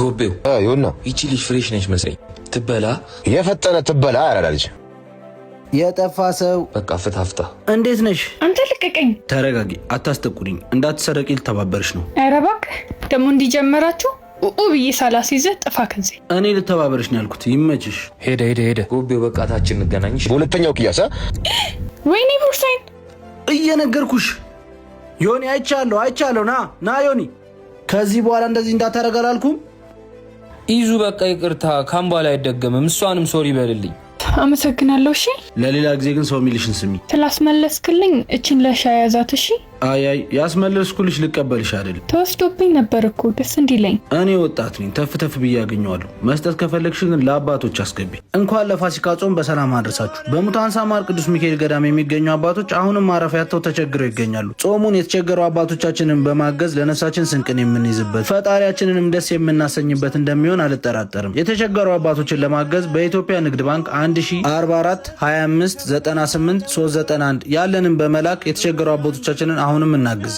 ጎቤው ይሁንና ይቺ ልጅ ፍሬሽ ነች መሰለኝ። ትበላ የፈጠነ ትበላ ያላልጅ የጠፋ ሰው በቃ ፍታፍታ። እንዴት ነሽ? አንተ ልቀቀኝ። ተረጋጊ፣ አታስጠቁሪኝ። እንዳትሰረቂ ልተባበርሽ ነው። ኧረ እባክህ ደግሞ እንዲጀመራችሁ ብዬ ሳላስይዘህ ጥፋ ከዚህ። እኔ ልተባበርሽ ነው ያልኩት። ይመችሽ። ሄደ ጎቤው በቃ ታችን እንገናኝሽ። በሁለተኛው ቅያሳ ወይኔ ቦርሳዬን እየነገርኩሽ ዮኒ አይቻለሁ። ና ዮኒ፣ ከዚህ በኋላ እንደዚህ እንዳታረግ አላልኩም? ይዙ በቃ ይቅርታ፣ ካምባላ አይደገምም። እሷንም ሶሪ በልልኝ። አመሰግናለሁ። እሺ ለሌላ ጊዜ ግን ሰው ሚልሽን ስሚ። ስላስመለስክልኝ እችን ለሻይ ያዛት። እሺ አይ ያስመለስኩልሽ ልቀበልሽ አይደል? ተወስዶብኝ ነበር እኮ ደስ እንዲለኝ። እኔ ወጣት ነኝ፣ ተፍ ብዬ ያገኘዋለሁ። መስጠት ከፈለግሽ ግን ለአባቶች አስገቢ። እንኳን ለፋሲካ ጾም በሰላም አድረሳችሁ። በሙታን ሳማር ቅዱስ ሚካኤል ገዳም የሚገኙ አባቶች አሁንም ማረፊያ አጥተው ተቸግረው ይገኛሉ። ጾሙን የተቸገሩ አባቶቻችንን በማገዝ ለነፍሳችን ስንቅን የምንይዝበት ፈጣሪያችንንም ደስ የምናሰኝበት እንደሚሆን አልጠራጠርም። የተቸገሩ አባቶችን ለማገዝ በኢትዮጵያ ንግድ ባንክ 1044 25 98 391 ያለንን በመላክ የተቸገሩ አባቶቻችንን አሁንም እናግዝ።